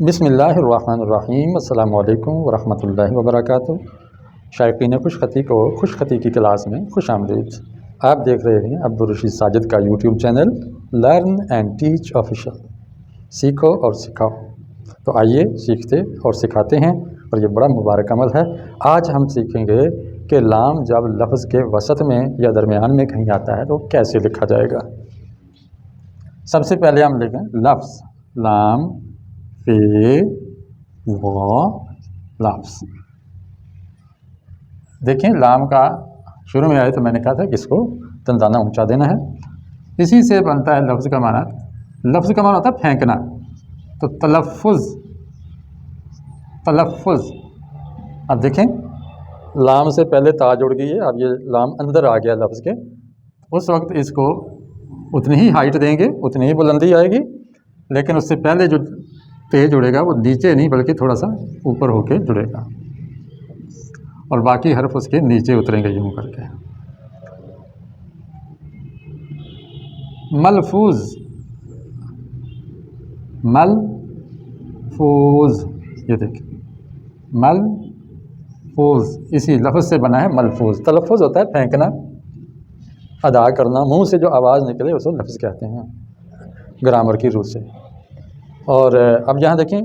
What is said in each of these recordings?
بسم اللہ الرحمن الرحیم، السلام علیکم ورحمۃ اللہ وبرکاتہ۔ شائقین خوش خطی کو خوش خطی کی کلاس میں خوش آمدید۔ آپ دیکھ رہے ہیں عبدالرشید ساجد کا YouTube channel learn and teach official, سیکھو اور سکھاؤ۔ تو آئیے سیکھتے اور سکھاتے ہیں، اور یہ بڑا مبارک عمل ہے۔ آج ہم سیکھیں گے کہ لام جب لفظ کے وسط میں یا درمیان میں کہیں آتا ہے تو کیسے لکھا جائے گا۔ سب سے پہلے ہم لکھیں لفظ، لام فے و لفظ۔ دیکھیں لام کا شروع میں آئے تو میں نے کہا تھا کہ اس کو دندانہ اونچا دینا ہے، اسی سے بنتا ہے لفظ کا معنی۔ لفظ کا معنی ہوتا ہے پھینکنا، تو تلفظ۔ اب دیکھیں لام سے پہلے تا جڑ گئی ہے، اب یہ لام اندر آ گیا لفظ کے، اس وقت اس کو اتنی ہی ہائٹ دیں گے، اتنی ہی بلندی آئے گی، لیکن اس سے پہلے جو تے جڑے گا وہ نیچے نہیں بلکہ تھوڑا سا اوپر ہو کے جڑے گا، اور باقی حرف اس کے نیچے اتریں گے یوں کر کے۔ ملفوظ، ملفوظ، یہ دیکھیں ملفوظ اسی لفظ سے بنا ہے ملفوظ۔ تلفظ ہوتا ہے پھینکنا، ادا کرنا، منہ سے جو آواز نکلے اس کو لفظ کہتے ہیں گرامر کی روح سے۔ اور اب یہاں دیکھیں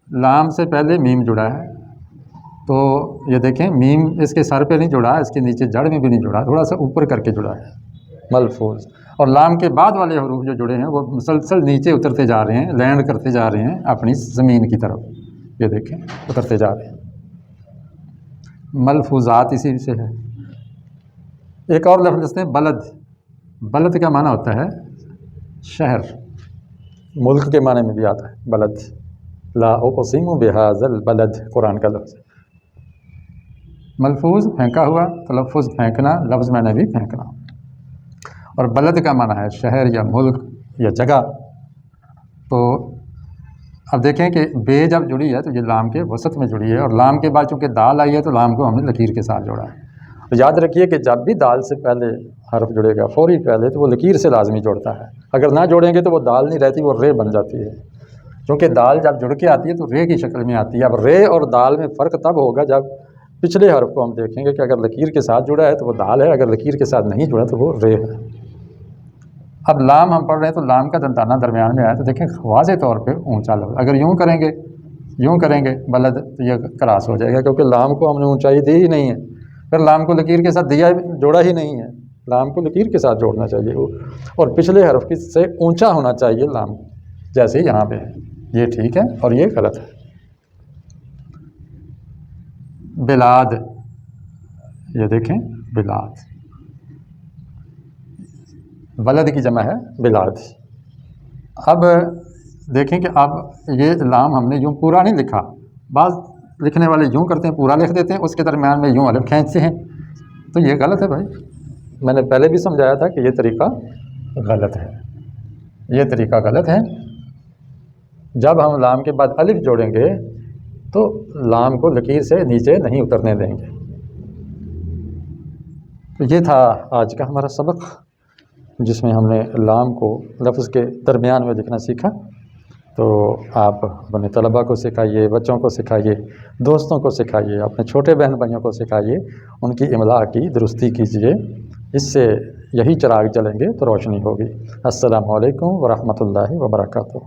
لام سے پہلے میم جڑا ہے، تو یہ دیکھیں میم اس کے سر پہ نہیں جڑا، اس کے نیچے جڑ میں بھی نہیں جڑا، تھوڑا سا اوپر کر کے جڑا ہے ملفوظ۔ اور لام کے بعد والے حروف جو جڑے ہیں وہ مسلسل نیچے اترتے جا رہے ہیں، لینڈ کرتے جا رہے ہیں اپنی زمین کی طرف، یہ دیکھیں اترتے جا رہے ہیں۔ ملفوظات اسی سے ہے۔ ایک اور لفظ لیتے ہیں بلد۔ بلد کا معنی ہوتا ہے شہر، ملک کے معنی میں بھی آتا ہے بلد۔ لا اقسم بہذا البلد قرآن کا لفظ ہے۔ ملفوظ پھینکا ہوا، تلفظ پھینکنا، لفظ میں نے بھی پھینکنا، اور بلد کا معنی ہے شہر یا ملک یا جگہ۔ تو اب دیکھیں کہ بے جب جڑی ہے تو یہ لام کے وسط میں جڑی ہے، اور لام کے بعد چونکہ دال آئی ہے تو لام کو ہم نے لکیر کے ساتھ جوڑا ہے۔ تو یاد رکھیے کہ جب بھی دال سے پہلے حرف جڑے گا فوری پہلے تو وہ لکیر سے لازمی جوڑتا ہے، اگر نہ جوڑیں گے تو وہ دال نہیں رہتی، وہ رے بن جاتی ہے، کیونکہ دال جب جڑ کے آتی ہے تو رے کی شکل میں آتی ہے۔ اب رے اور دال میں فرق تب ہوگا جب پچھلے حرف کو ہم دیکھیں گے کہ اگر لکیر کے ساتھ جڑا ہے تو وہ دال ہے، اگر لکیر کے ساتھ نہیں جڑا تو وہ رے ہے۔ اب لام ہم پڑھ رہے ہیں تو لام کا دندانہ درمیان میں آیا تو دیکھیں واضح طور پہ اونچا لفظ، اگر یوں کریں گے بلد تو یہ کراس ہو جائے گا، کیونکہ لام کو ہم نے اونچائی دی ہی نہیں ہے، پھر لام کو لکیر کے ساتھ جوڑا ہی نہیں ہے، لام کو لکیر کے ساتھ جوڑنا چاہیے، اور پچھلے حرف سے اونچا ہونا چاہیے لام، جیسے یہاں پہ ہے۔ یہ ٹھیک ہے اور یہ غلط ہے۔ بلاد، یہ دیکھیں بلاد، بلد کی جمع ہے بلاد۔ اب دیکھیں کہ اب یہ لام ہم نے یوں پورا نہیں لکھا، بعض لکھنے والے یوں کرتے ہیں پورا لکھ دیتے ہیں، اس کے درمیان میں یوں الف کھینچتے ہیں، تو یہ غلط ہے بھائی۔ میں نے پہلے بھی سمجھایا تھا کہ یہ طریقہ غلط ہے، یہ طریقہ غلط ہے۔ جب ہم لام کے بعد الف جوڑیں گے تو لام کو لکیر سے نیچے نہیں اترنے دیں گے۔ تو یہ تھا آج کا ہمارا سبق، جس میں ہم نے لام کو لفظ کے درمیان میں لکھنا سیکھا۔ تو آپ اپنے طلباء کو سکھائیے، بچوں کو سکھائیے، دوستوں کو سکھائیے، اپنے چھوٹے بہن بھائیوں کو سکھائیے، ان کی املا کی درستی کیجیے، اس سے یہی چراغ جلیں گے تو روشنی ہوگی۔ السلام علیکم ورحمۃ اللہ وبرکاتہ۔